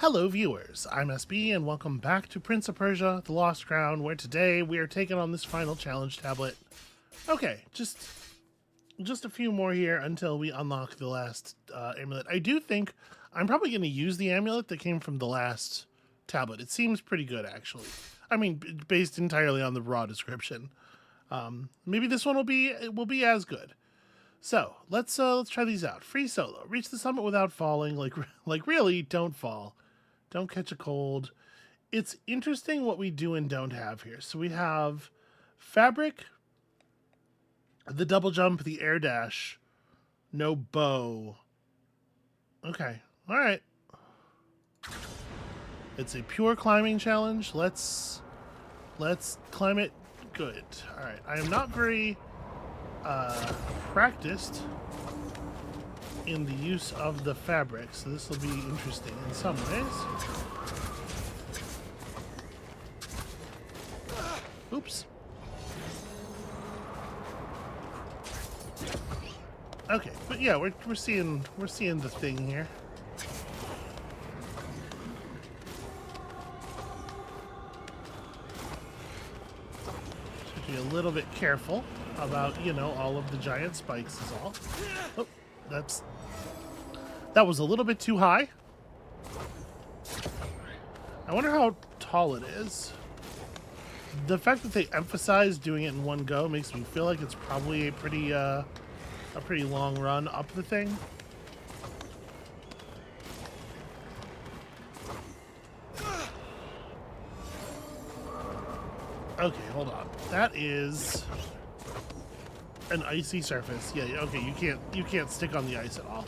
Hello viewers, I'm SB and welcome back to Prince of Persia, The Lost Crown, where today we are taking on this final challenge tablet. Okay, just a few more here until we unlock the last amulet. I do think I'm probably going to use the amulet that came from the last tablet. It seems pretty good, actually. I mean, based entirely on the raw description. Maybe this one will be as good. So let's try these out. Free solo. Reach the summit without falling. Like really, don't fall. Don't catch a cold. It's interesting what we do and don't have here. So we have fabric, the double jump, the air dash, no bow. Okay, all right. It's a pure climbing challenge. Let's climb it good. All right. I am not very practiced in the use of the fabric, so this will be interesting in some ways. Oops. Okay, but yeah, we're seeing the thing here. Should be a little bit careful about, all of the giant spikes is all. Oh, that was a little bit too high. I wonder how tall it is. The fact that they emphasize doing it in one go makes me feel like it's probably a pretty long run up the thing. Okay, hold on. That is an icy surface. Yeah, okay, you can't stick on the ice at all.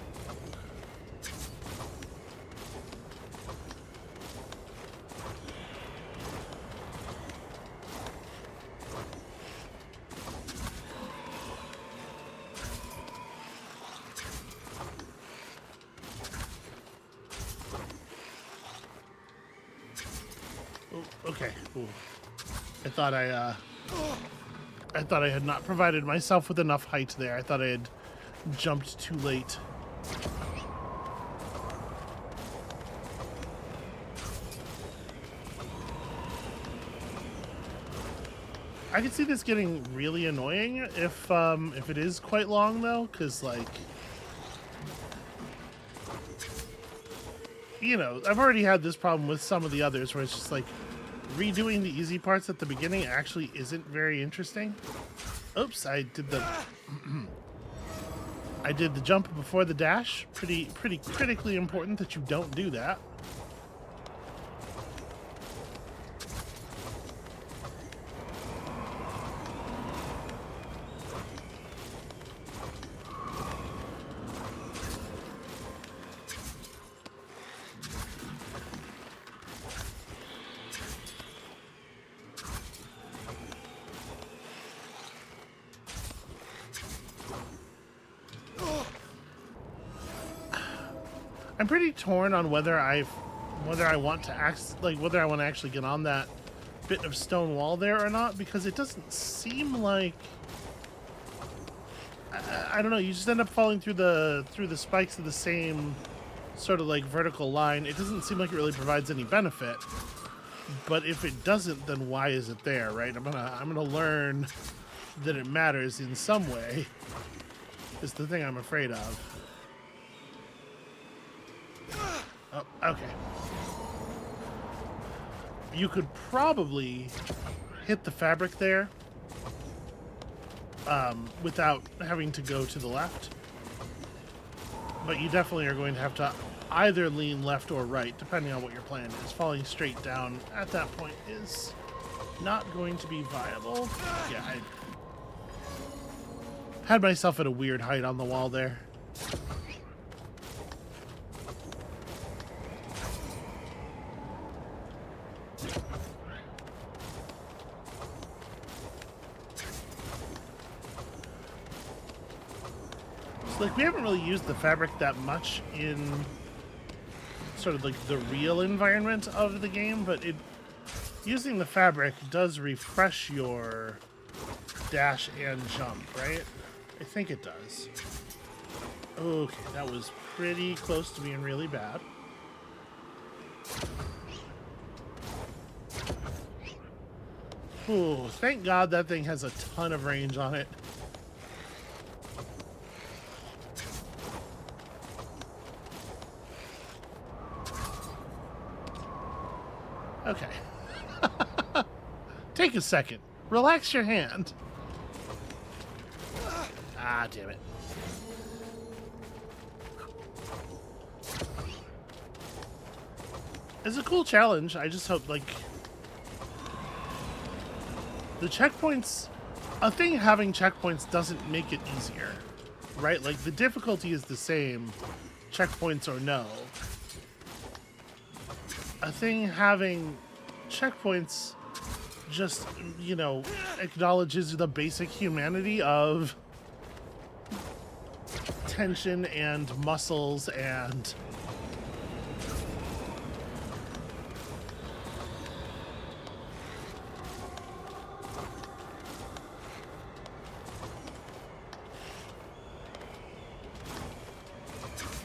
Oh, okay. Ooh. I thought I had not provided myself with enough height there. I thought I had jumped too late. I can see this getting really annoying if it is quite long though, because like, I've already had this problem with some of the others where it's just like redoing the easy parts at the beginning actually isn't very interesting. Oops, I did the I did the jump before the dash. Pretty critically important that you don't do that. I'm pretty torn on whether I want to actually get on that bit of stone wall there or not, because it doesn't seem like I don't know, you just end up falling through the spikes of the same sort of like vertical line. It doesn't seem like it really provides any benefit. But if it doesn't, then why is it there, right? I'm gonna learn that it matters in some way. Is the thing I'm afraid of. Oh, okay. You could probably hit the fabric there without having to go to the left. But you definitely are going to have to either lean left or right, depending on what your plan is. Falling straight down at that point is not going to be viable. Yeah, I had myself at a weird height on the wall there. Like, we haven't really used the fabric that much in sort of like the real environment of the game, but using the fabric does refresh your dash and jump, right? I think it does. Okay, that was pretty close to being really bad. Ooh, thank God that thing has a ton of range on it. Okay. Take a second. Relax your hand. Ah, damn it. It's a cool challenge. I just hope, like, the checkpoints... A thing having checkpoints doesn't make it easier, right? Like, the difficulty is the same, checkpoints or no. A thing having checkpoints just, you know, acknowledges the basic humanity of tension and muscles and...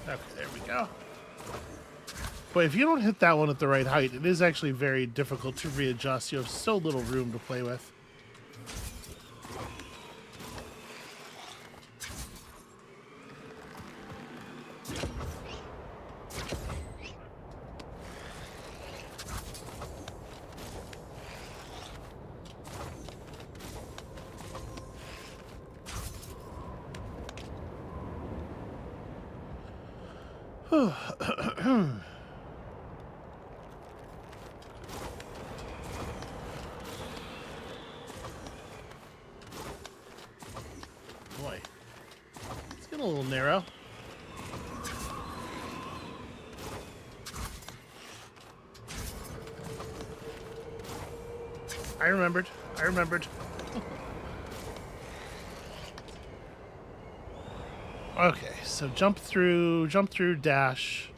Okay, there we go. But if you don't hit that one at the right height, it is actually very difficult to readjust. You have so little room to play with. Boy, it's getting a little narrow. I remembered. Okay, so jump through, dash,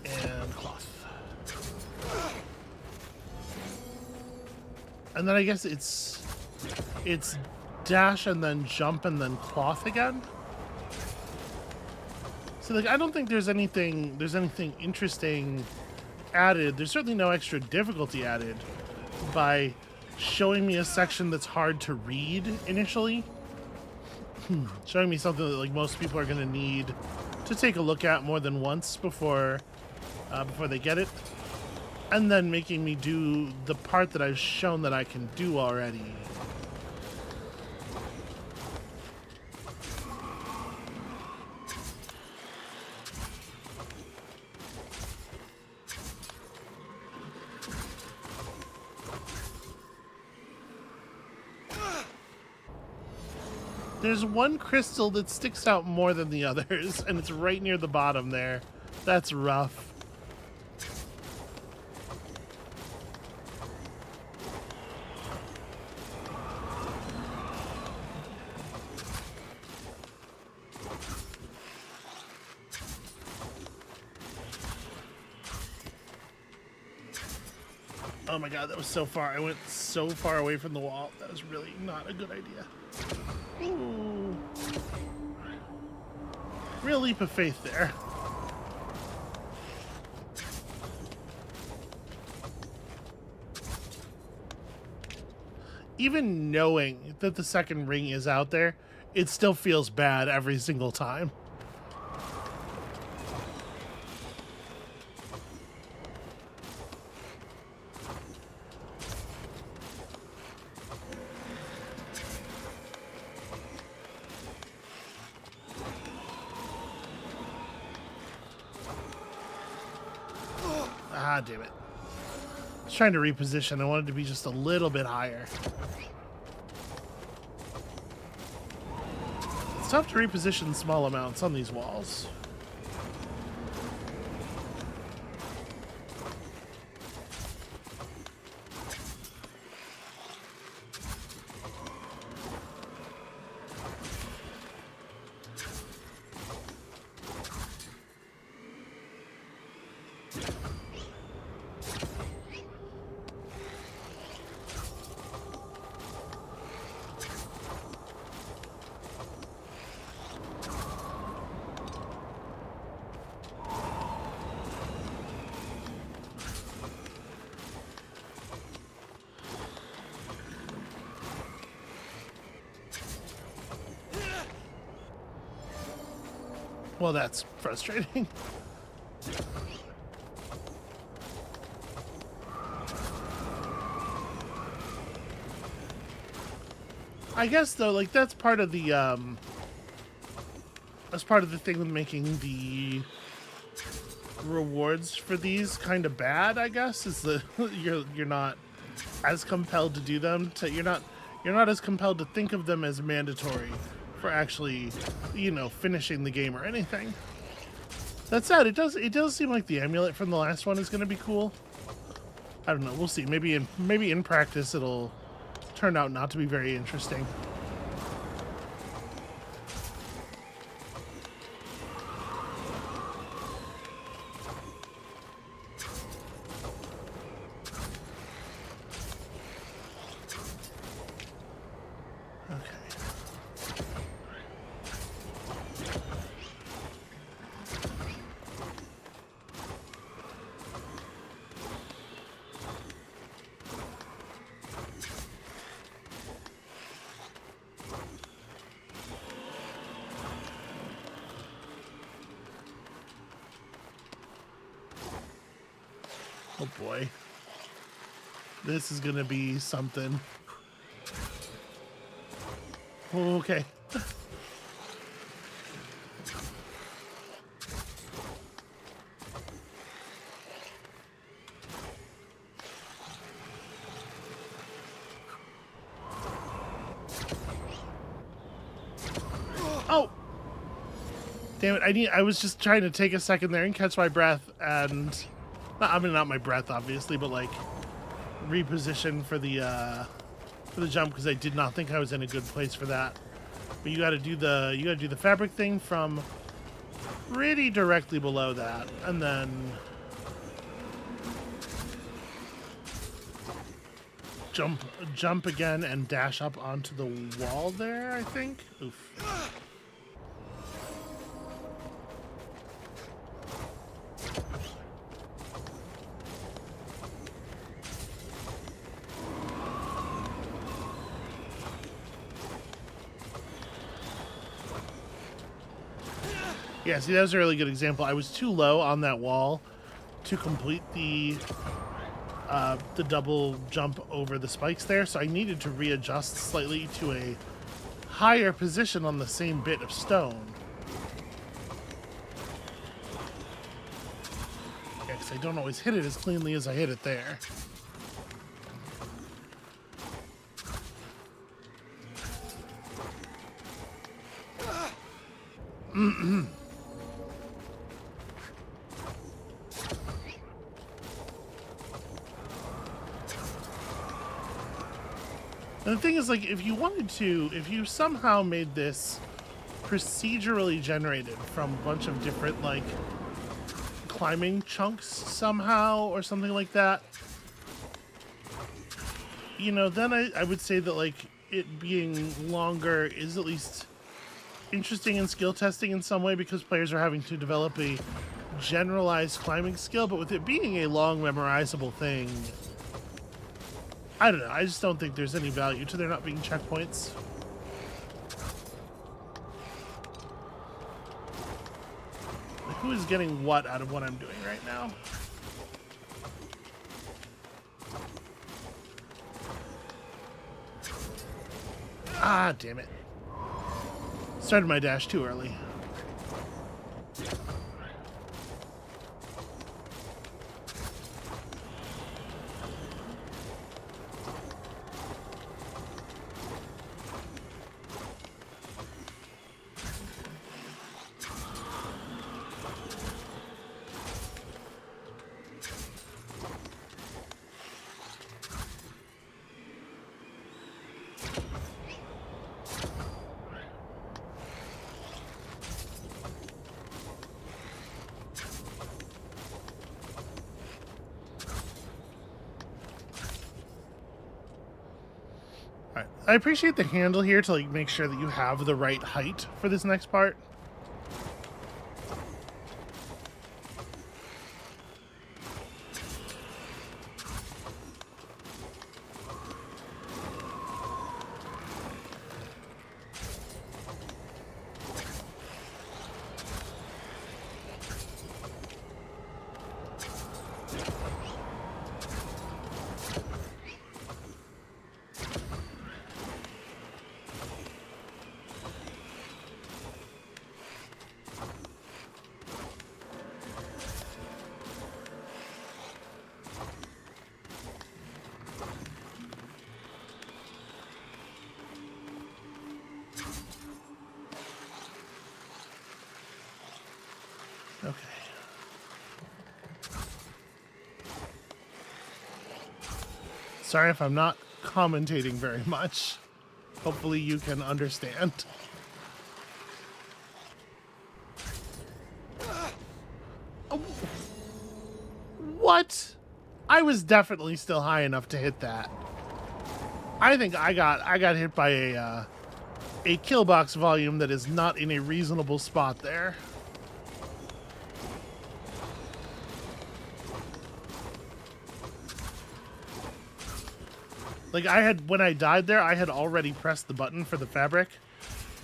and cloth. And then I guess it's dash and then jump and then cloth again. So like I don't think there's anything interesting added. There's certainly no extra difficulty added by showing me a section that's hard to read initially. Showing me something that like most people are going to need to take a look at more than once before they get it, and then making me do the part that I've shown that I can do already. There's one crystal that sticks out more than the others, and it's right near the bottom there. That's rough. Oh my god, that was so far. I went so far away from the wall. That was really not a good idea. Ooh. Real leap of faith there. Even knowing that the second ring is out there, it still feels bad every single time. Ah, damn it. I was trying to reposition. I wanted to be just a little bit higher. It's tough to reposition small amounts on these walls. Well, that's frustrating. I guess though, like that's part of the thing with making the rewards for these kind of bad, I guess, is that you're not as compelled to do them. You're not as compelled to think of them as mandatory for actually, you know, finishing the game or anything. That said, it does seem like the amulet from the last one is going to be cool. I don't know. We'll see. Maybe in practice it'll turn out not to be very interesting. Oh boy. This is gonna be something. Okay. Oh! Damn it, I was just trying to take a second there and catch my breath and... I mean, not my breath, obviously, but like reposition for the jump because I did not think I was in a good place for that. But you got to do the fabric thing from pretty directly below that, and then jump again and dash up onto the wall there. I think. Oof. Yeah, see, that was a really good example. I was too low on that wall to complete the double jump over the spikes there, so I needed to readjust slightly to a higher position on the same bit of stone. Yeah, because I don't always hit it as cleanly as I hit it there. And the thing is, like, if you somehow made this procedurally generated from a bunch of different, like, climbing chunks somehow or something like that, you know, then I would say that, like, it being longer is at least interesting in skill testing in some way because players are having to develop a generalized climbing skill, but with it being a long memorizable thing, I don't know. I just don't think there's any value to there not being checkpoints. Like, who is getting what out of what I'm doing right now? Ah, damn it. Started my dash too early. Alright. I appreciate the handle here to like make sure that you have the right height for this next part. Okay. Sorry if I'm not commentating very much. Hopefully you can understand. What? I was definitely still high enough to hit that. I think I got hit by a kill box volume that is not in a reasonable spot there. Like, when I died there, I had already pressed the button for the fabric,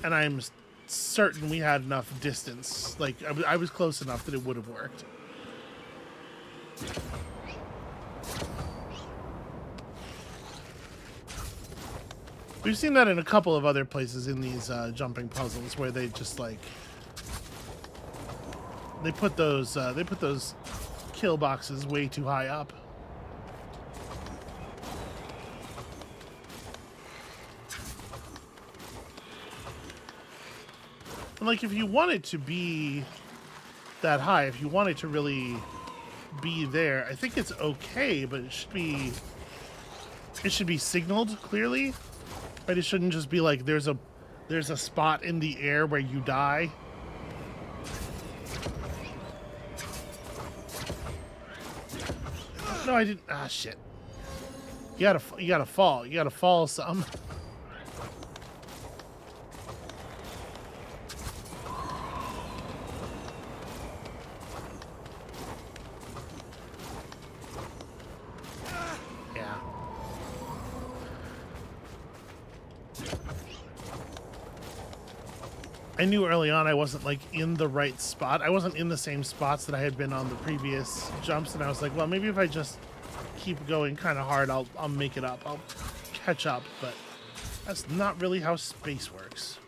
and I'm certain we had enough distance. Like, I was close enough that it would have worked. We've seen that in a couple of other places in these jumping puzzles where they just, like, they put those kill boxes way too high up. And, like, if you want it to be that high, if you want it to really be there, I think it's okay, but it should be signaled clearly. Right? It shouldn't just be like there's a spot in the air where you die. No, I didn't. Ah, shit. You gotta fall. You gotta fall some. I knew early on I wasn't, like, in the right spot. I wasn't in the same spots that I had been on the previous jumps, and I was like, well, maybe if I just keep going kind of hard, I'll make it up. I'll catch up, but that's not really how space works.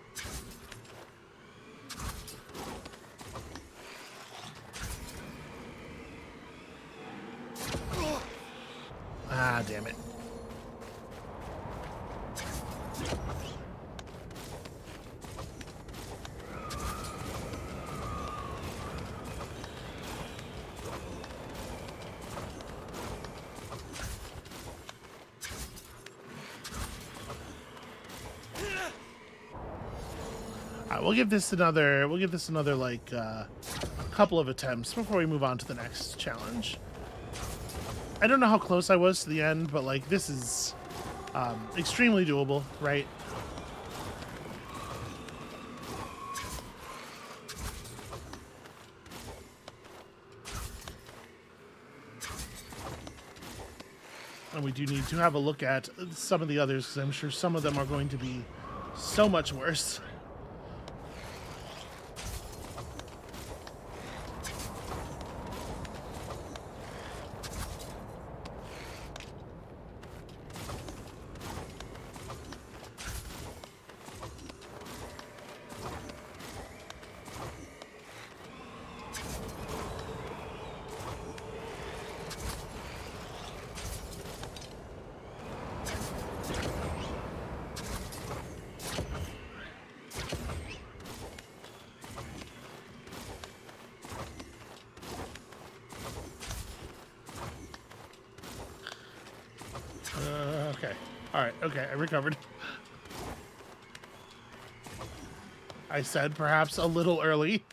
Ah, damn it. We'll give this another like couple of attempts before we move on to the next challenge. I don't know how close I was to the end, but like this is extremely doable, right? And we do need to have a look at some of the others, because I'm sure some of them are going to be so much worse. Okay. Alright, okay, I recovered. I said perhaps a little early.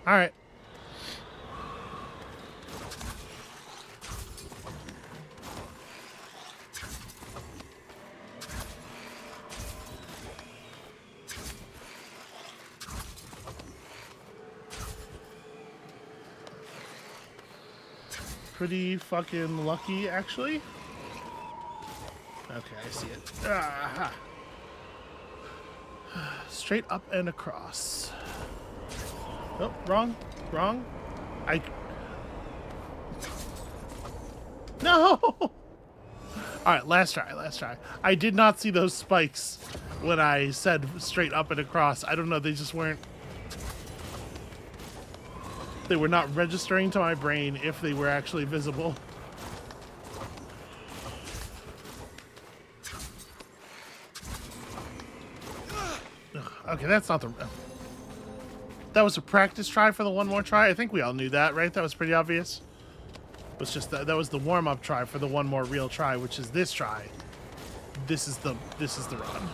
All right. Pretty fucking lucky, actually. Okay, I see it. Ah. Straight up and across. Oh, wrong. Wrong. No! Alright, last try, last try. I did not see those spikes when I said straight up and across. I don't know, they just weren't... They were not registering to my brain if they were actually visible. Okay, that's not the... That was a practice try for the one more try. I think we all knew that, right? That was pretty obvious. It was just that was the warm-up try for the one more real try, which is this try. This is the run.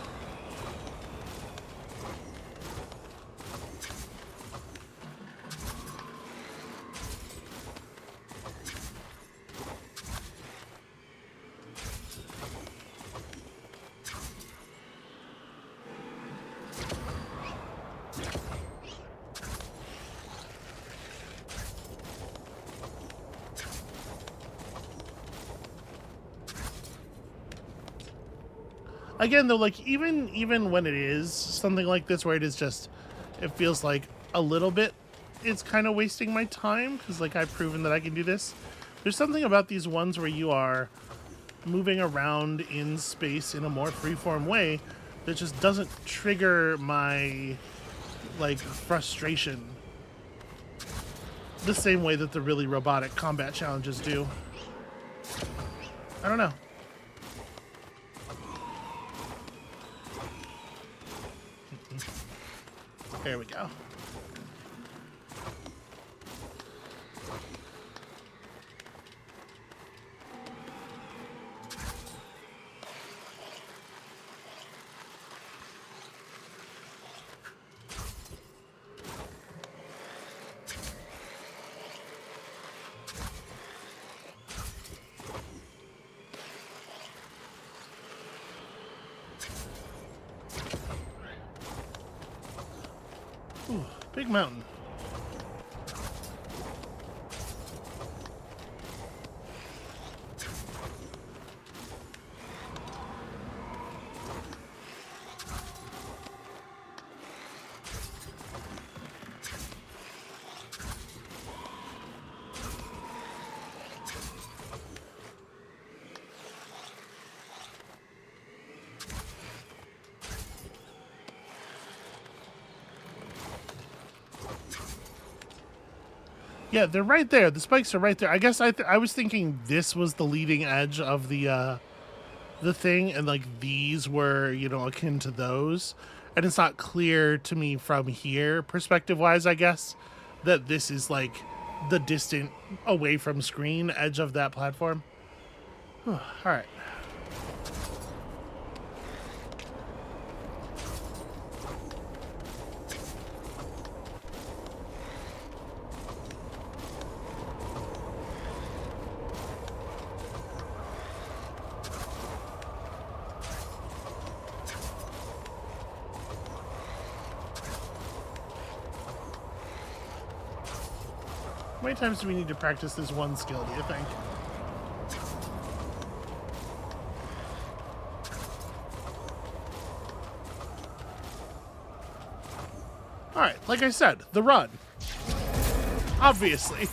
Again, though, like, even when it is something like this, where it is just, it feels like a little bit, it's kind of wasting my time, because, like, I've proven that I can do this. There's something about these ones where you are moving around in space in a more freeform way that just doesn't trigger my, like, frustration the same way that the really robotic combat challenges do. I don't know. There we go. Ooh, big mountain. Yeah, they're right there. The spikes are right there. I guess I was thinking this was the leading edge of the thing, and like these were, you know, akin to those. And it's not clear to me from here, perspective-wise, I guess, that this is like the distant, away from screen edge of that platform. All right. How many times do we need to practice this one skill, do you think? Alright, like I said, the run. Obviously.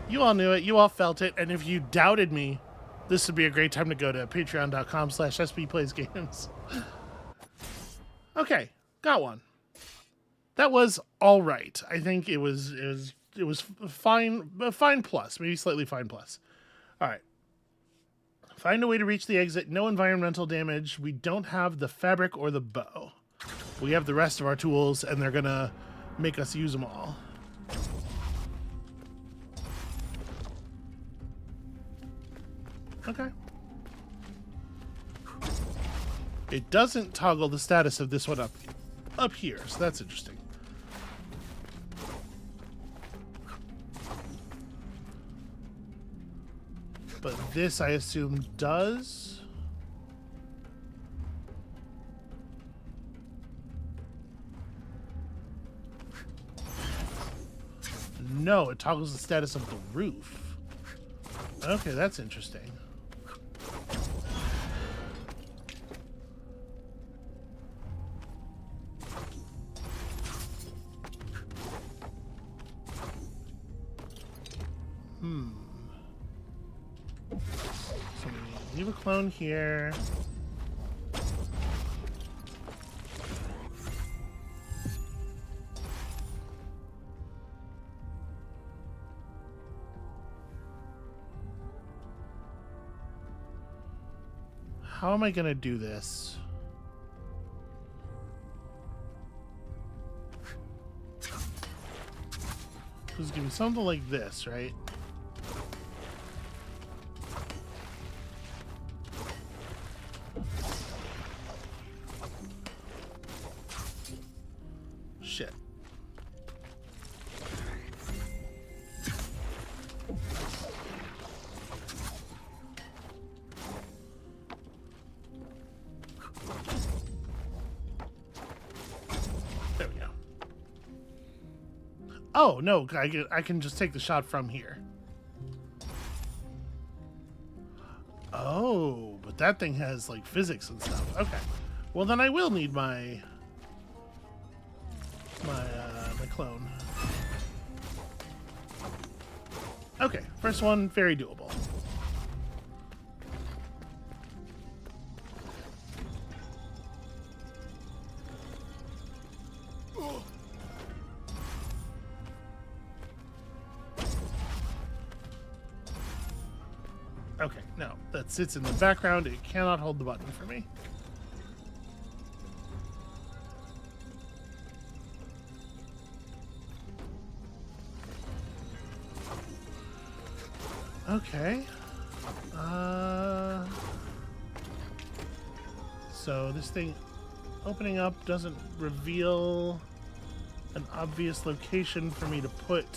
You all knew it, you all felt it, and if you doubted me, this would be a great time to go to patreon.com/SBPlaysGames. Okay, got one. That was all right. I think it was fine, fine plus, maybe slightly fine plus. All right. Find a way to reach the exit. No environmental damage. We don't have the fabric or the bow. We have the rest of our tools, and they're gonna make us use them all. Okay. It doesn't toggle the status of this one up here, so that's interesting. But this, I assume, does. No, it toggles the status of the roof. Okay, that's interesting. So we leave a clone here. How am I gonna do this? Just give me something like this, right? Shit. There we go. Oh, no, I can just take the shot from here. Oh, but that thing has, like, physics and stuff. Okay. Well, then I will need my clone. Okay, first one, very doable. Okay, no, that sits in the background. It cannot hold the button for me. Okay. So this thing opening up doesn't reveal an obvious location for me to put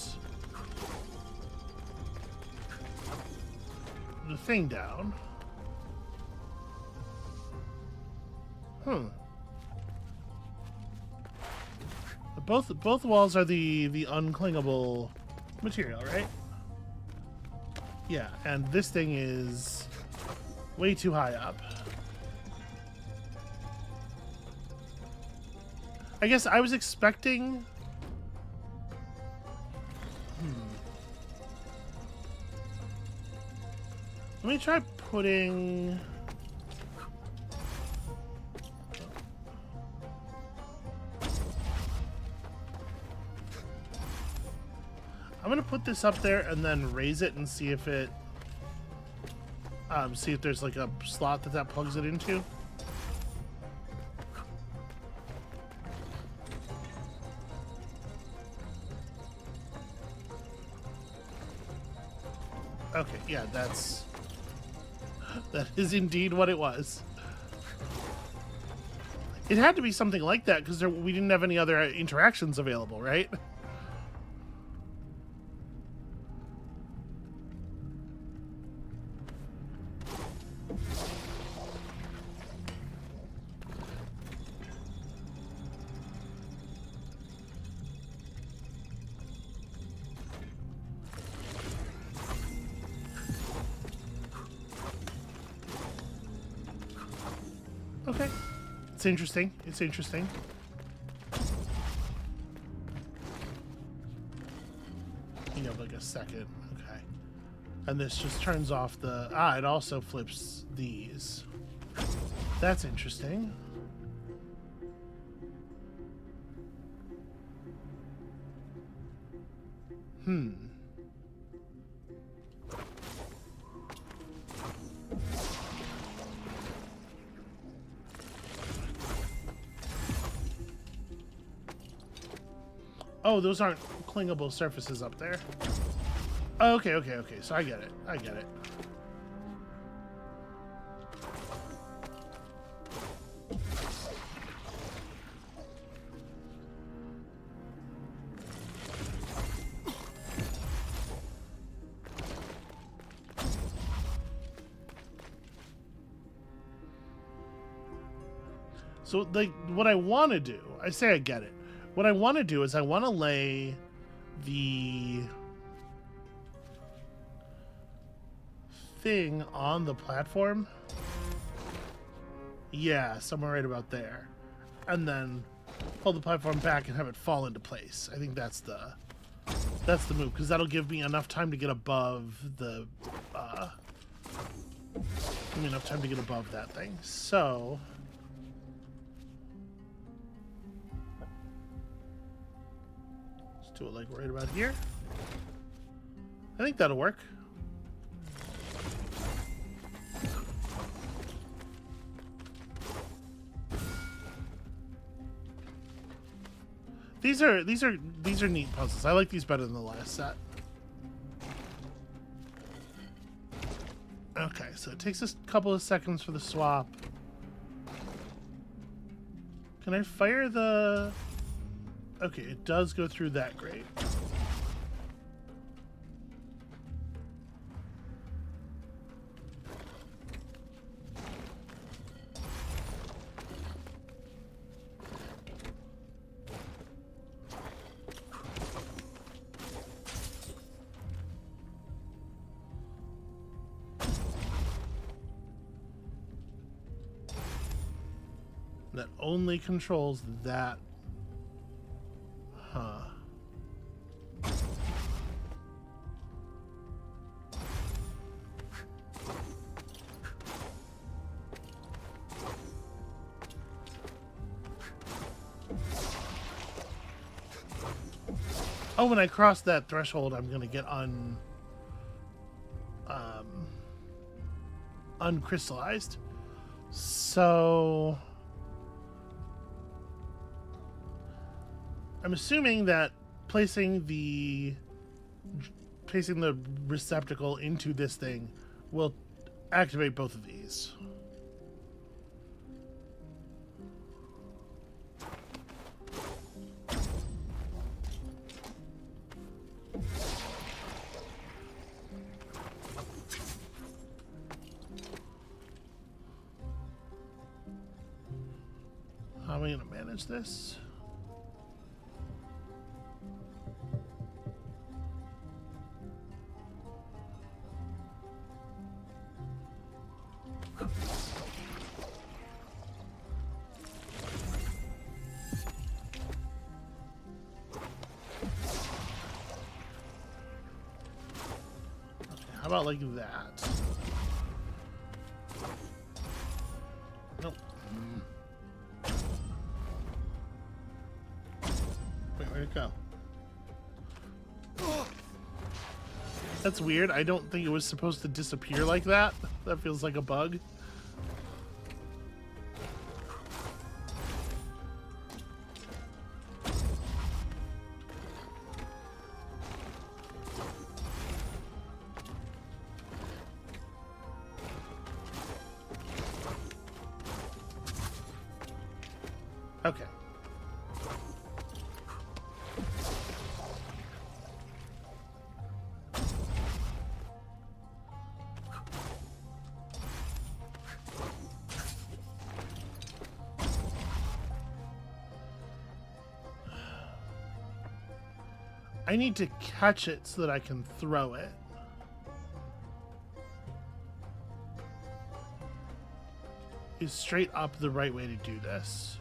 the thing down. Both walls are the unclingable material, right? Yeah, and this thing is way too high up. I guess I was expecting... Let me try putting... I'm gonna put this up there and then raise it and see if it... see if there's like a slot that plugs it into. Okay, yeah, that is indeed what it was. It had to be something like that because we didn't have any other interactions available, right? Okay. It's interesting. It's interesting. You know, like a second. Okay. And this just turns off the... Ah, it also flips these. That's interesting. Oh, those aren't clingable surfaces up there. Oh, okay. So I get it. So, like, what I want to do, I say I get it. What I want to do is I want to lay the thing on the platform. Yeah, somewhere right about there. And then pull the platform back and have it fall into place. I think that's the That's the move, because that'll give me enough time to get above the... give me enough time to get above that thing. So... let's do it like right about here. I think that'll work. These are neat puzzles. I like these better than the last set. Okay, so it takes us a couple of seconds for the swap. Can I fire the... okay, it does go through that grate. That only controls that. Huh. Oh, when I cross that threshold, I'm gonna get uncrystallized. So I'm assuming that placing the receptacle into this thing will activate both of these. How am I going to manage this? How about like that? Nope. Wait, where'd it go? That's weird. I don't think it was supposed to disappear like that. That feels like a bug. Okay. I need to catch it so that I can throw it. Is straight up the right way to do this?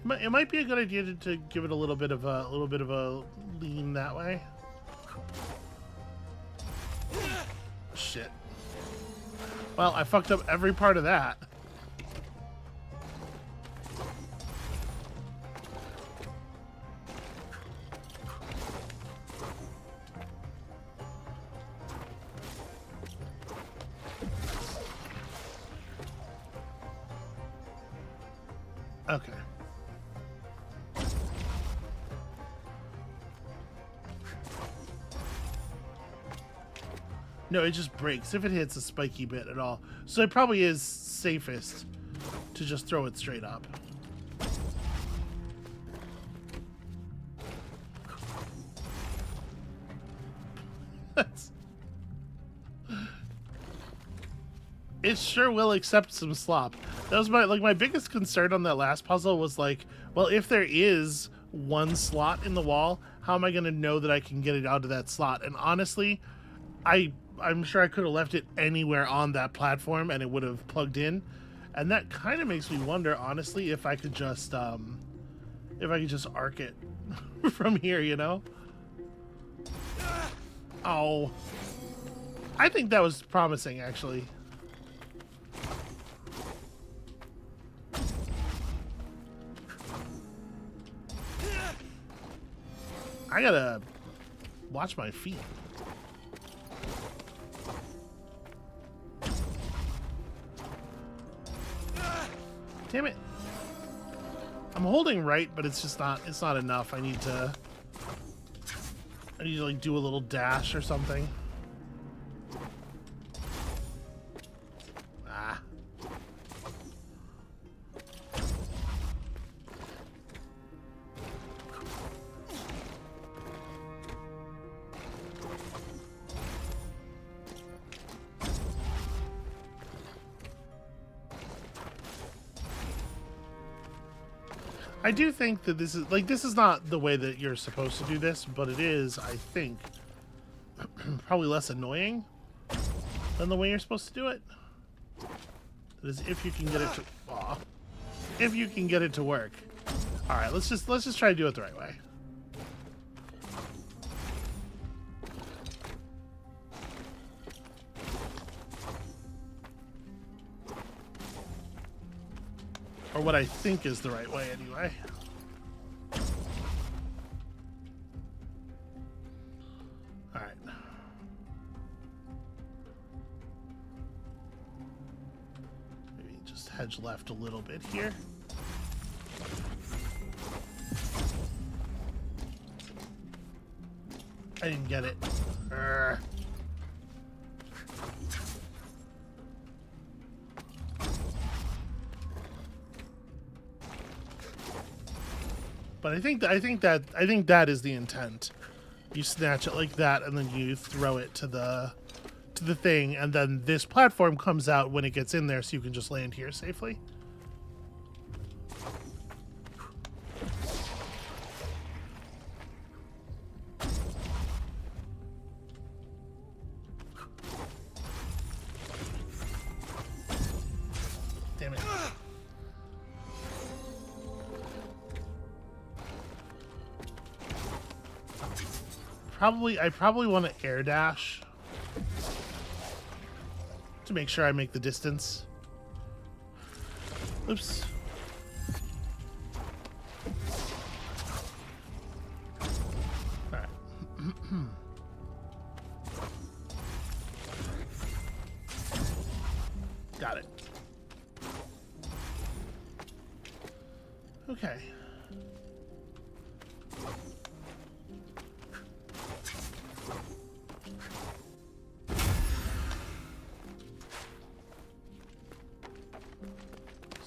It might be a good idea to give it a little bit of a lean that way. Shit. Well, I fucked up every part of that. Okay. No, it just breaks if it hits a spiky bit at all. So it probably is safest to just throw it straight up. It sure will accept some slop. That was my biggest concern on that last puzzle was like, well, if there is one slot in the wall, how am I going to know that I can get it out of that slot? And honestly, I'm sure I could have left it anywhere on that platform and it would have plugged in. And that kind of makes me wonder, honestly, if I could just arc it from here, you know? Oh. I think that was promising, actually. I gotta watch my feet. Damn it. I'm holding right, but it's just not, it's not enough. I need to like do a little dash or something. Ah. I do think that this is not the way that you're supposed to do this, but it is, I think, probably less annoying than the way you're supposed to do it. That is, if you can get it to, aw, if you can get it to work. All right, let's just try to do it the right way. Or what I think is the right way, anyway. All right. Maybe just hedge left a little bit here. I didn't get it. Urgh. But I think that is the intent. You snatch it like that, and then you throw it to the thing, and then this platform comes out when it gets in there, so you can just land here safely. Damn it. I probably want to air dash to make sure I make the distance. Oops. All right. Got it. Okay.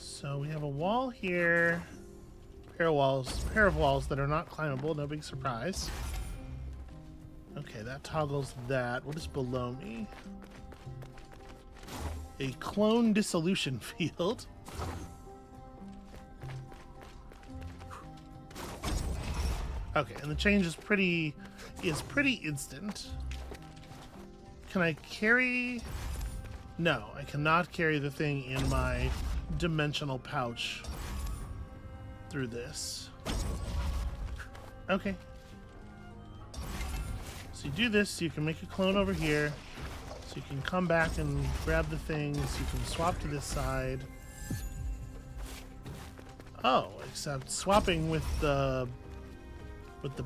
So we have a wall here, pair of walls that are not climbable, no big surprise. Okay, that toggles that. What is below me? A clone dissolution field. Okay, and the change is pretty instant. Can I carry? No, I cannot carry the thing in my dimensional pouch through this. Okay. So you do this, you can make a clone over here. So you can come back and grab the things, you can swap to this side. Oh, except swapping with the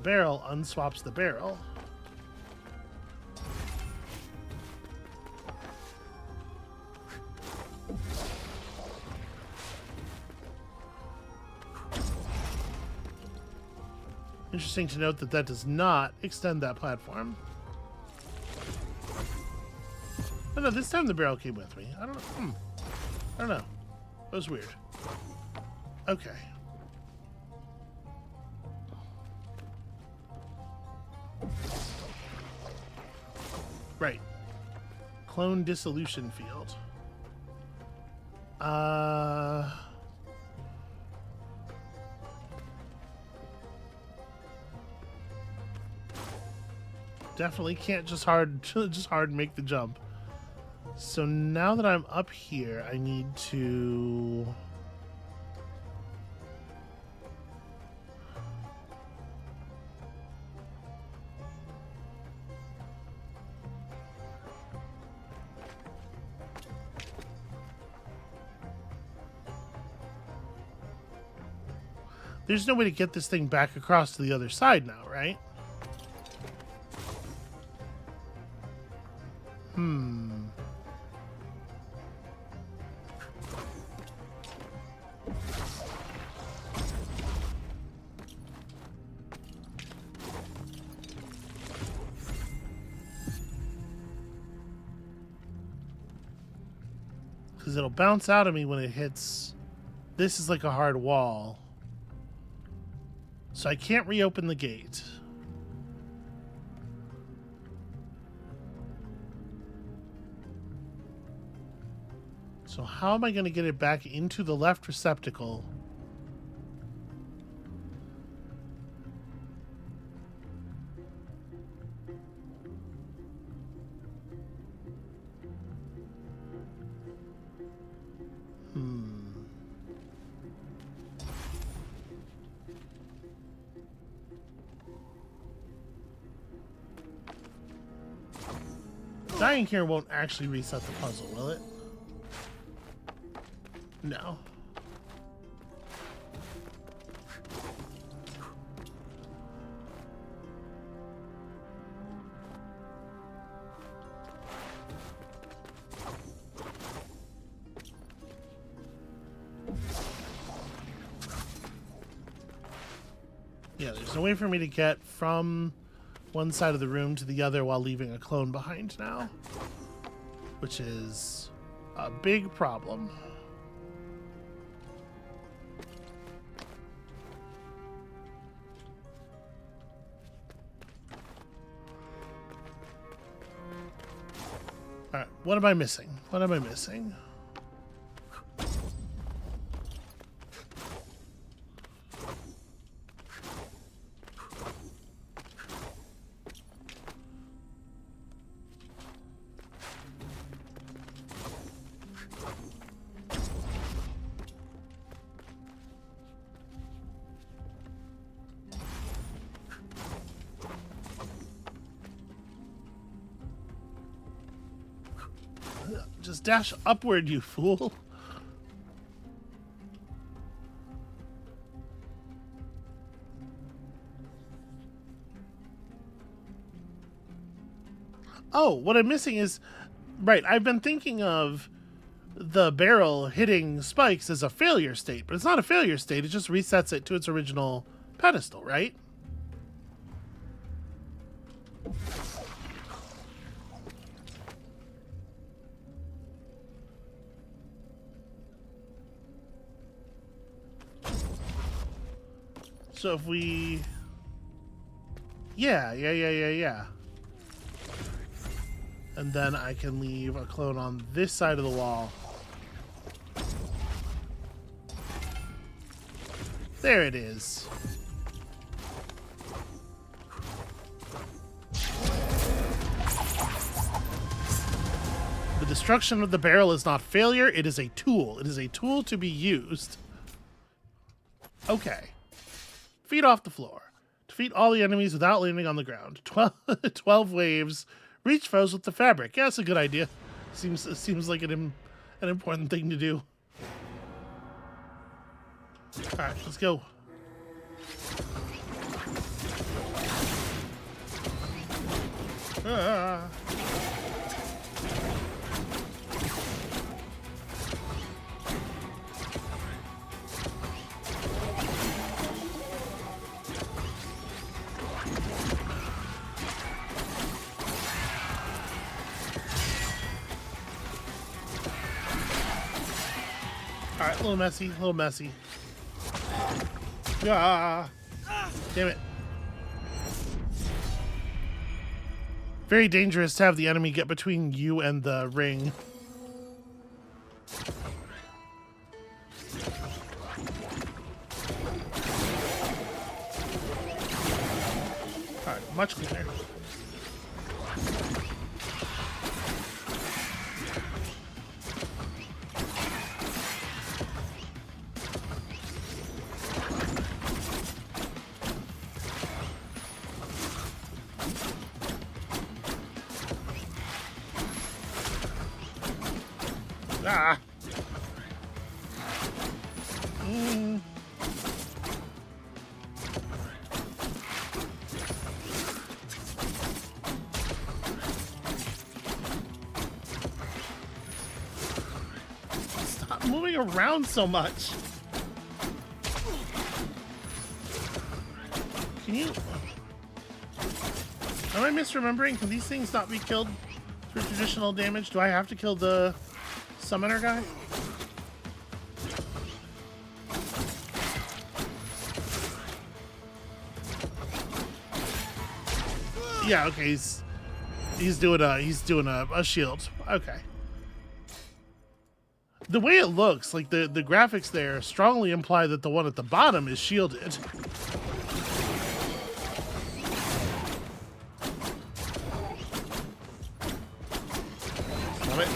barrel unswaps the barrel. Interesting to note that that does not extend that platform. Oh no, this time the barrel came with me. I don't know. I don't know. That was weird. Okay. Right. Clone dissolution field. Definitely can't just hard make the jump. So now that I'm up here, I need to There's no way to get this thing back across to the other side now, right? Because it'll bounce out of me when it hits. This is like a hard wall. So I can't reopen the gate. So how am I going to get it back into the left receptacle? Dying here won't actually reset the puzzle, will it? No. Yeah, there's no way for me to get from one side of the room to the other while leaving a clone behind now, which is a big problem. All right, what am I missing? What am I missing? Just dash upward, you fool. Oh, what I'm missing is... Right, I've been thinking of the barrel hitting spikes as a failure state, but it's not a failure state, it just resets it to its original pedestal, right? So if we... Yeah. And then I can leave a clone on this side of the wall. There it is. The destruction of the barrel is not failure, it is a tool. It is a tool to be used. Okay. Feet off the floor. Defeat all the enemies without landing on the ground. 12 waves. Reach foes with the fabric. Yeah, that's a good idea. Seems like an important thing to do. Alright, let's go. Ah. Alright, a little messy. Ah, damn it. Very dangerous to have the enemy get between you and the ring. Alright, much cleaner. Ah. moving around so much? Can you... Am I misremembering? Can these things not be killed through traditional damage? Do I have to kill the summoner guy? Yeah, okay, he's doing a shield. Okay. The way it looks, like the graphics there strongly imply that the one at the bottom is shielded. Love it.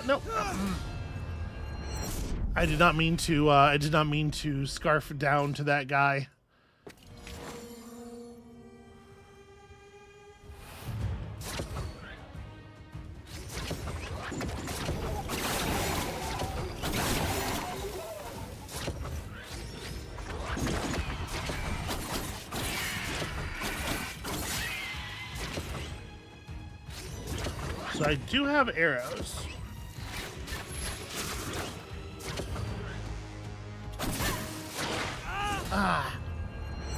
Nope. I did not mean to scarf down to that guy. So I do have arrows.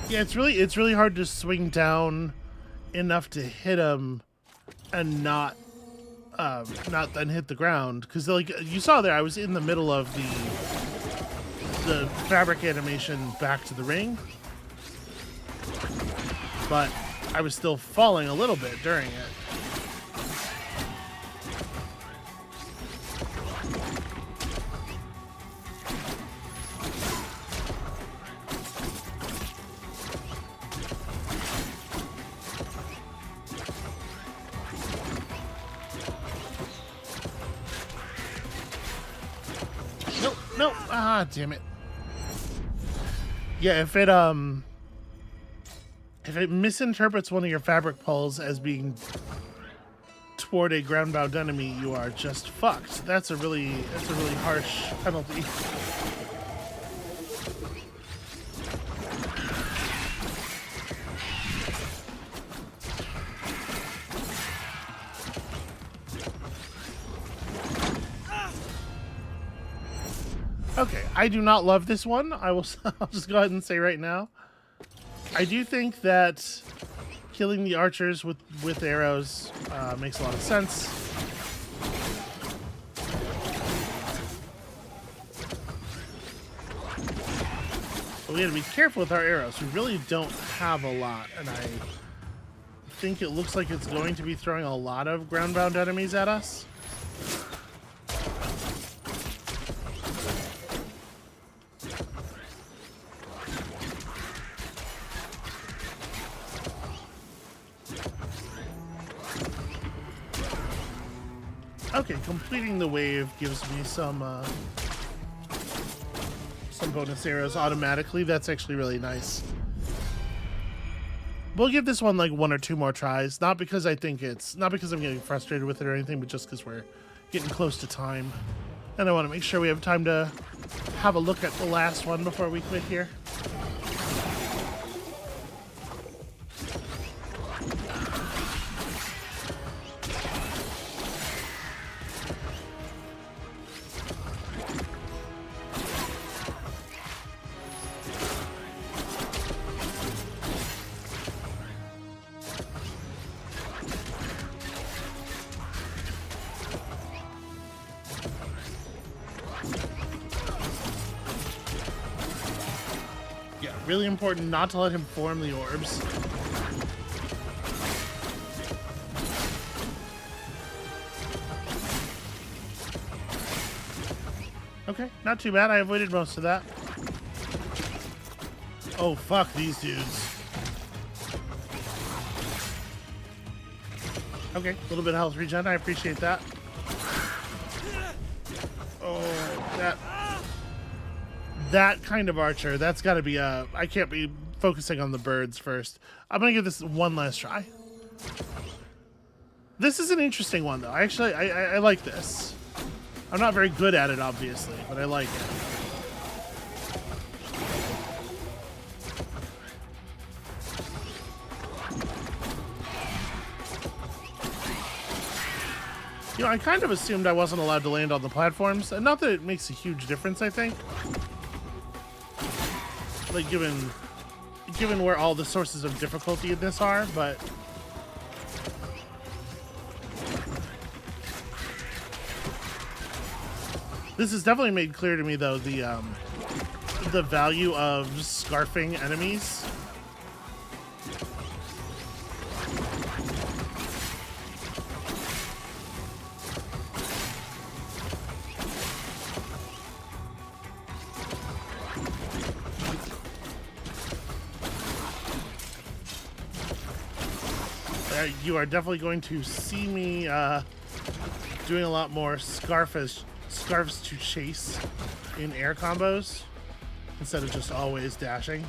Yeah, it's really hard to swing down enough to hit him and not then hit the ground, because like you saw there, I was in the middle of the fabric animation back to the ring, but I was still falling a little bit during it. Nope. Ah, damn it. Yeah, if it misinterprets one of your fabric pulls as being toward a ground-bound enemy, you are just fucked. That's a really harsh penalty. Okay, I do not love this one. I'll just go ahead and say right now. I do think that killing the archers with arrows makes a lot of sense. But we gotta be careful with our arrows. We really don't have a lot, and I think it looks like it's going to be throwing a lot of ground-bound enemies at us. Okay, completing the wave gives me some bonus arrows automatically. That's actually really nice. We'll give this one like 1 or 2 more tries, not because I'm getting frustrated with it or anything, but just because we're getting close to time, and I want to make sure we have time to have a look at the last one before we quit here. Really important not to let him form the orbs. Okay, not too bad. I avoided most of that. Oh, fuck these dudes. Okay, a little bit of health regen. I appreciate that. Oh, that kind of archer, that's got to be I can't be focusing on the birds first. I'm going to give this one last try. This is an interesting one, though. I like this. I'm not very good at it, obviously, but I like it. You know, I kind of assumed I wasn't allowed to land on the platforms, and not that it makes a huge difference, I think. Like, given where all the sources of difficulty in this are, but... This has definitely made clear to me, though, the value of scarfing enemies. You are definitely going to see me doing a lot more scarves to chase in air combos instead of just always dashing.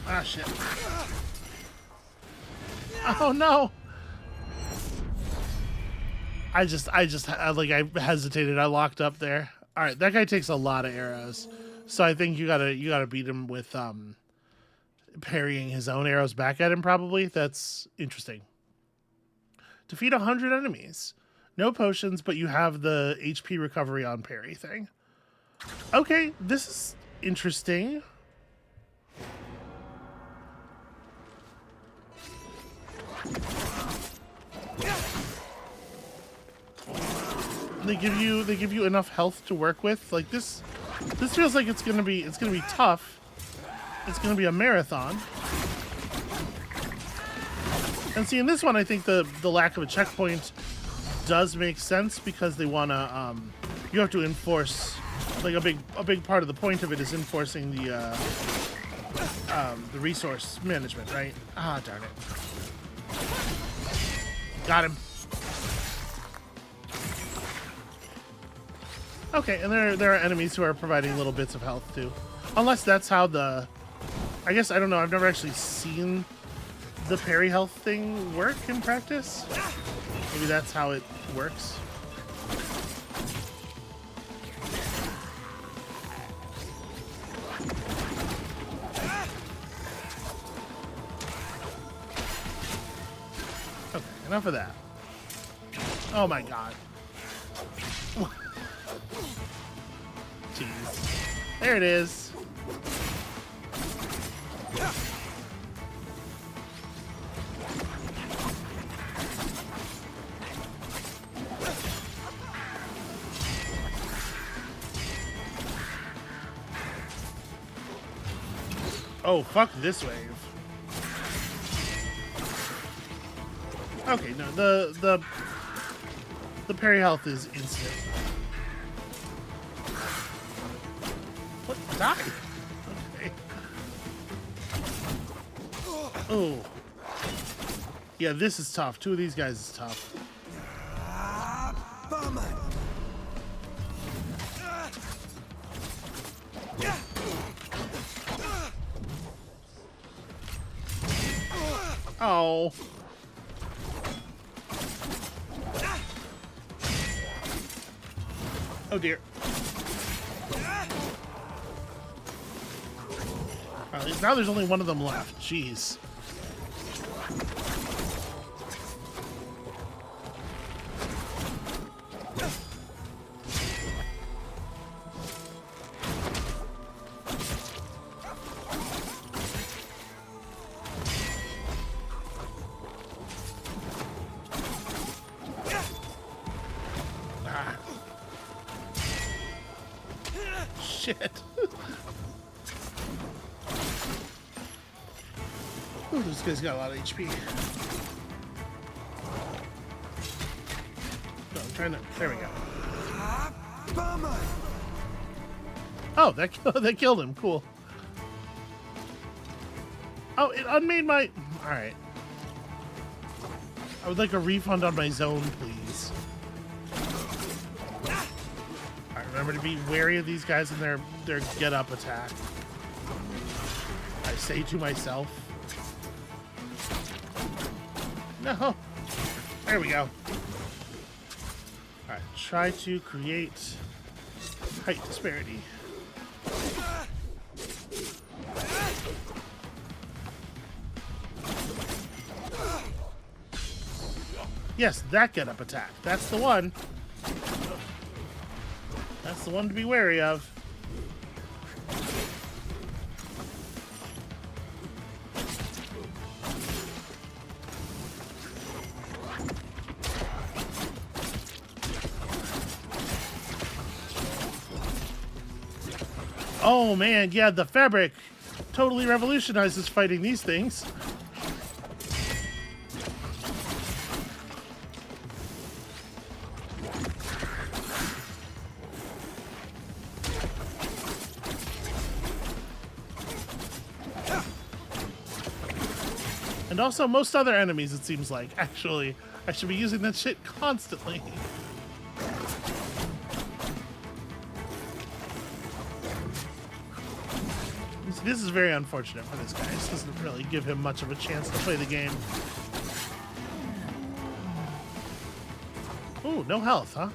Ah, shit. Oh no! I hesitated. I locked up there. All right, that guy takes a lot of arrows, so I think you gotta beat him with parrying his own arrows back at him. Probably. That's interesting. Defeat 100 enemies. No potions, but you have the HP recovery on parry thing. Okay, this is interesting. They give you enough health to work with. Like this feels like it's gonna be tough. It's gonna be a marathon. And see, in this one, I think the lack of a checkpoint does make sense because they wanna you have to enforce, like a big part of the point of it is enforcing the resource management, right? Ah, darn it. Got him. Okay, and there are enemies who are providing little bits of health too. Unless that's how I guess, I don't know, I've never actually seen the parry health thing work in practice. Maybe that's how it works. Okay, enough of that. Oh my god. Jeez. There it is. Oh, fuck this wave. Okay, no, the parry health is instant. What? Die? Okay. Oh. Yeah, this is tough. Two of these guys is tough. Oh. Oh dear. Now there's only one of them left. Jeez. Shit. Ooh, this guy's got a lot of HP. No, I'm trying to. There we go. Oh, that killed him. Cool. Oh, it unmade my. All right. I would like a refund on my zone, please. Remember to be wary of these guys and their get-up attack. I say to myself. No. There we go. Alright, try to create height disparity. Yes, that get-up attack. That's the one. That's the one to be wary of. Oh man, yeah, the fabric totally revolutionizes fighting these things. And also most other enemies, it seems like. Actually, I should be using that shit constantly. This is very unfortunate for this guy. This doesn't really give him much of a chance to play the game. Ooh, no health, huh?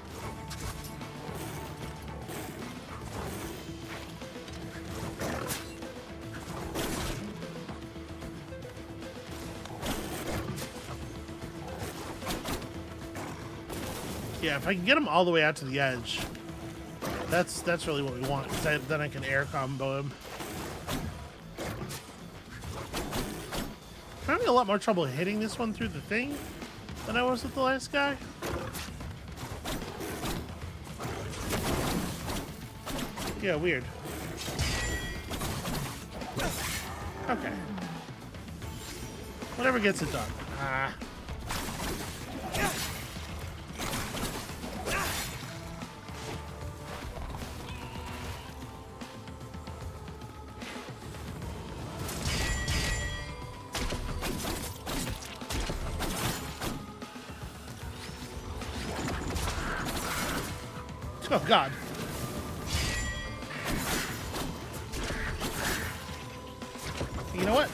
Yeah, if I can get him all the way out to the edge, that's really what we want. 'Cause then I can air combo him. I'm having a lot more trouble hitting this one through the thing than I was with the last guy. Yeah, weird. Okay. Whatever gets it done. Ah. Oh, God. You know what?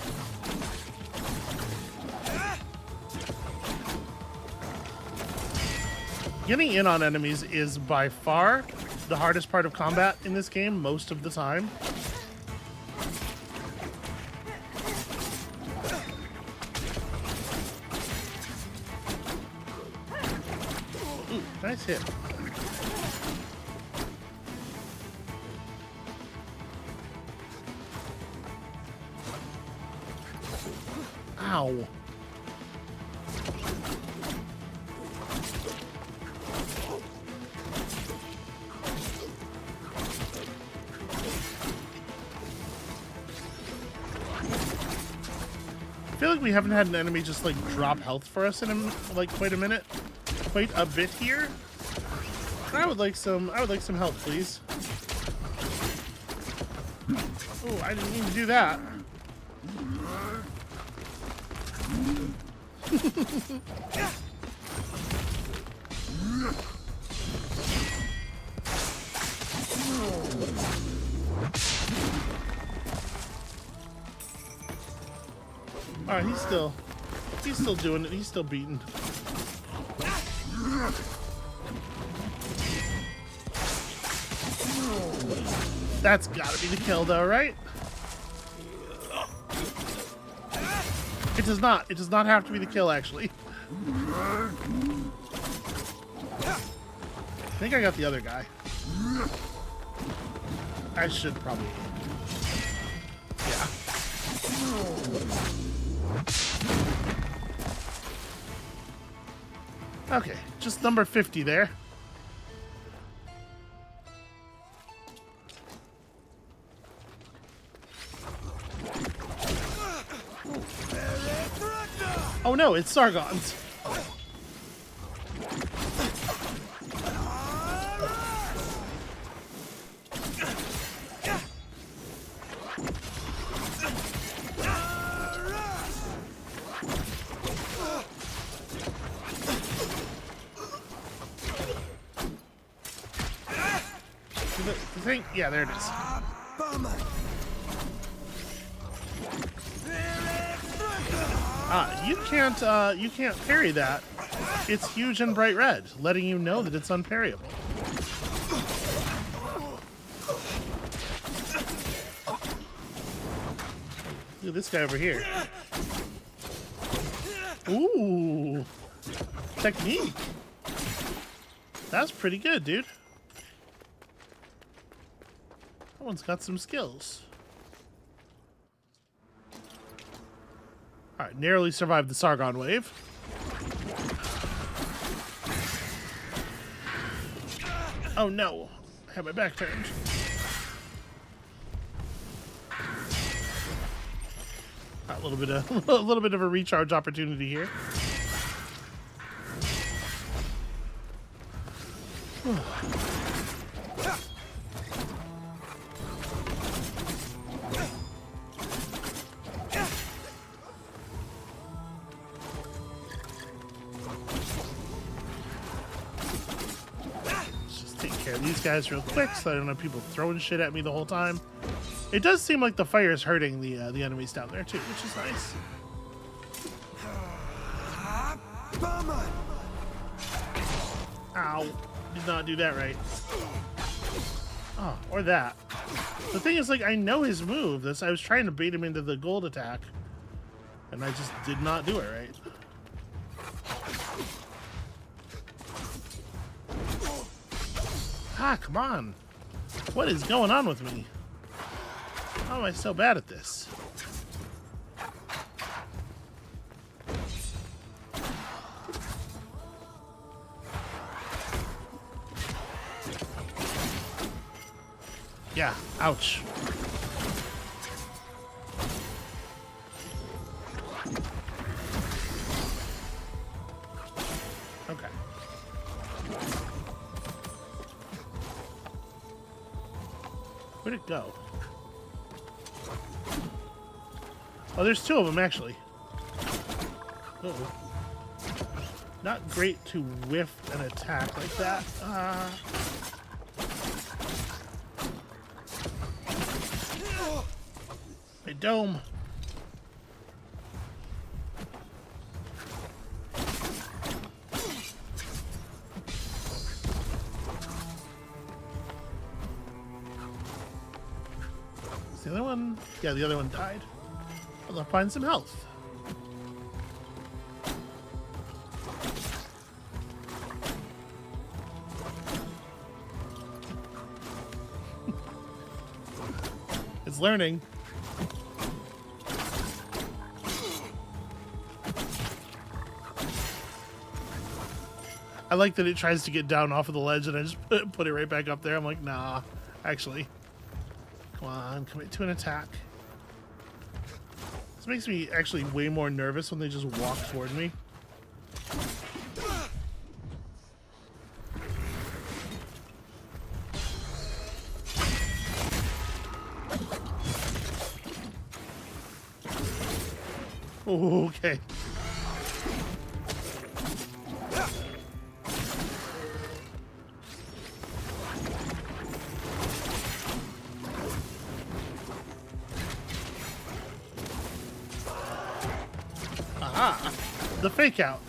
Getting in on enemies is by far the hardest part of combat in this game most of the time. Ooh, nice hit. Ow. I feel like we haven't had an enemy just like drop health for us in like quite a bit here. I would like some help, please. Oh, I didn't mean to do that. Alright, he's still doing it. He's still beating. That's gotta be the kill though, right? It does not. It does not have to be the kill, actually. I think I got the other guy. I should probably. Yeah. Okay, just number 50 there. Oh no, it's Sargon's. think. Yeah, there it is. You can't parry that. It's huge and bright red, letting you know that it's unparryable. Look at this guy over here. Ooh, technique. That's pretty good, dude. That one's got some skills. Alright, narrowly survived the Sargon wave. Oh no, I had my back turned. A little bit of a recharge opportunity here. These guys real quick so I don't have people throwing shit at me the whole time. It does seem like the fire is hurting the enemies down there too, which is nice. Ow. Did not do that right. Oh, or that. The thing is, like, I know his move. I was trying to bait him into the gold attack, and I just did not do it right. Ah, come on. What is going on with me? How am I so bad at this? Yeah, ouch. Okay. Where'd it go? Oh, there's two of them, actually. Uh-oh. Not great to whiff an attack like that. My dome. The other one? Yeah, the other one died. I'll find some health. It's learning. I like that it tries to get down off of the ledge and I just put it right back up there. I'm like, nah, actually. Come on, commit to an attack. This makes me actually way more nervous when they just walk toward me. Oh, okay. Aha! The fake out.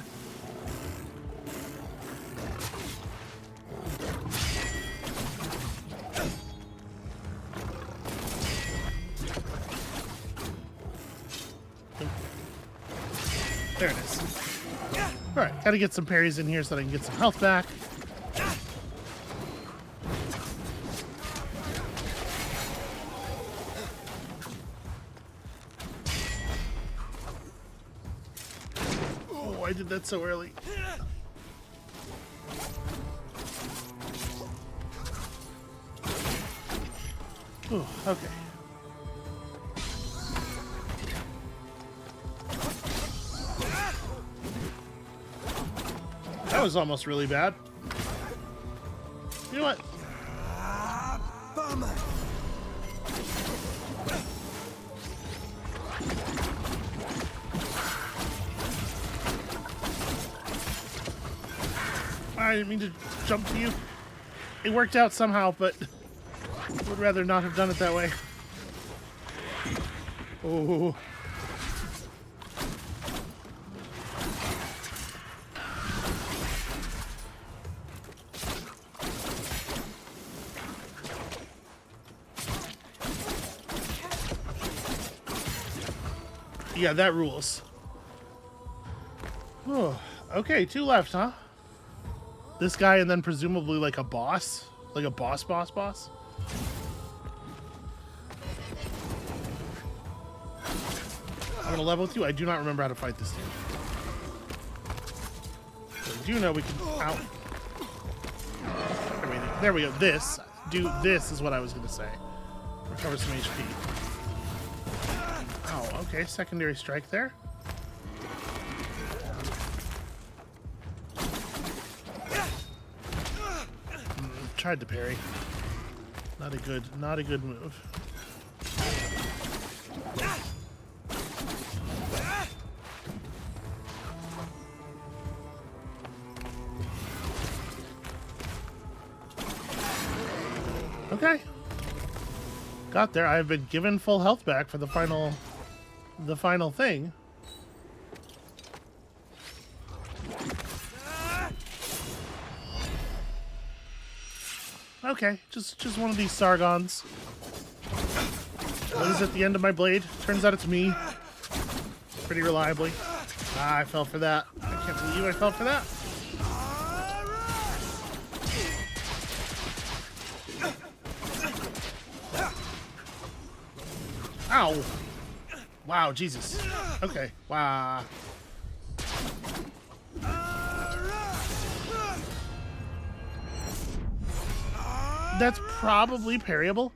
There it is. Alright, gotta get some parries in here so that I can get some health back. Oh, I did that so early. Ooh, okay. That was almost really bad. You know what? I didn't mean to jump to you. It worked out somehow, but Would rather not have done it that way. Oh. Yeah, that rules. Oh, okay, 2 left, huh? This guy and then presumably like a boss? Like a boss? I'm gonna level with you. I do not remember how to fight this dude. So I do know we can out. There we go. This is what I was gonna say. Recover some HP. Oh, okay. Secondary strike there. Tried to parry. Not a good move. Okay. Got there. I've been given full health back for the final thing. Okay, just one of these Sargons. What is at the end of my blade? Turns out it's me. Pretty reliably. Ah, I fell for that. I can't believe I fell for that. Ow! Wow, Jesus. Okay, wow. That's probably parryable.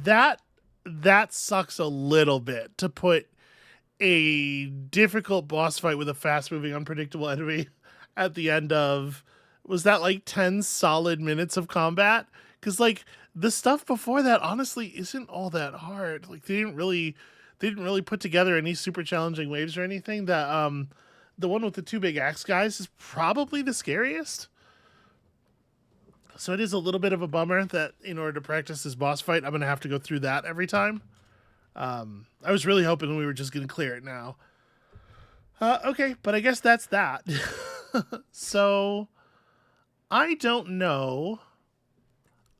That sucks a little bit to put a difficult boss fight with a fast-moving, unpredictable enemy at the end of, was that like 10 solid minutes of combat? Because like the stuff before that honestly isn't all that hard. Like they didn't really put together any super challenging waves or anything. That the one with the 2 big axe guys is probably the scariest. So it is a little bit of a bummer that in order to practice this boss fight, I'm going to have to go through that every time. I was really hoping we were just going to clear it now. Okay, but I guess that's that. So, I don't know.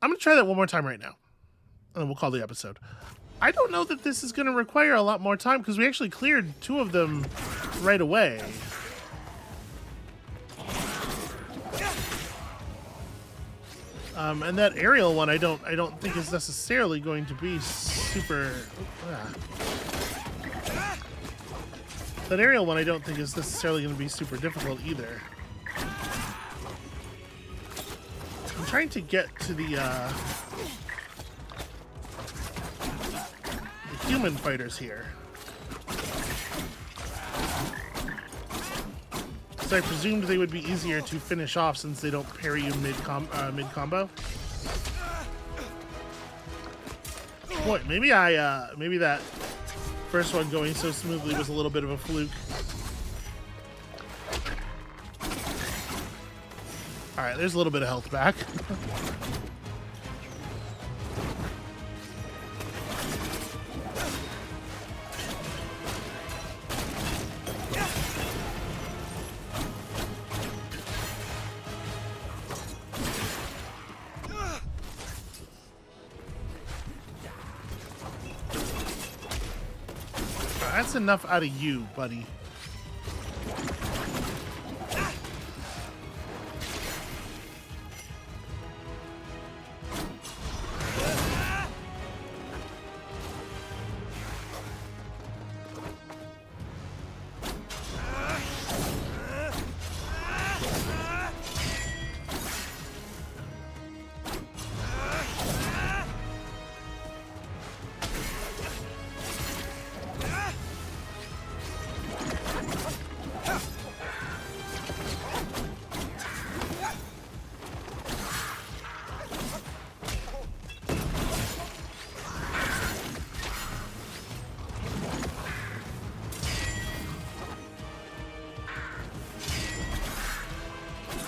I'm going to try that one more time right now. And we'll call the episode. I don't know that this is going to require a lot more time because we actually cleared 2 of them right away. And that aerial one, I don't think is necessarily going to be super. That aerial one, I don't think is necessarily going to be super difficult either. I'm trying to get to the human fighters here. So I presumed they would be easier to finish off since they don't parry you mid-combo. Boy, maybe maybe that first one going so smoothly was a little bit of a fluke. Alright, there's a little bit of health back. That's enough out of you, buddy.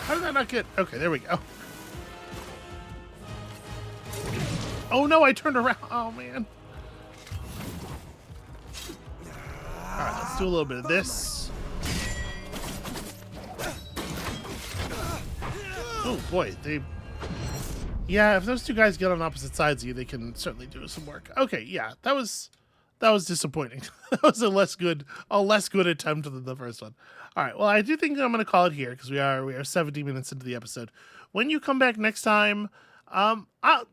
How did that not get... Okay, there we go. Oh no, I turned around. Oh man. Alright, let's do a little bit of this. Oh boy, yeah, if those two guys get on opposite sides of you, they can certainly do some work. Okay, yeah, that was disappointing. That was a less good attempt than the first one. All right, well, I do think I'm going to call it here because we are 70 minutes into the episode. When you come back next time,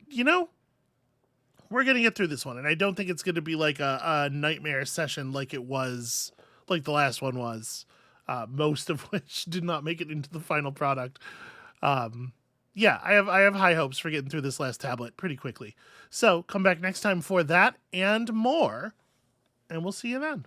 you know, we're going to get through this one, and I don't think it's going to be like a nightmare session like it was, like the last one was, most of which did not make it into the final product. Yeah, I have high hopes for getting through this last tablet pretty quickly. So come back next time for that and more, and we'll see you then.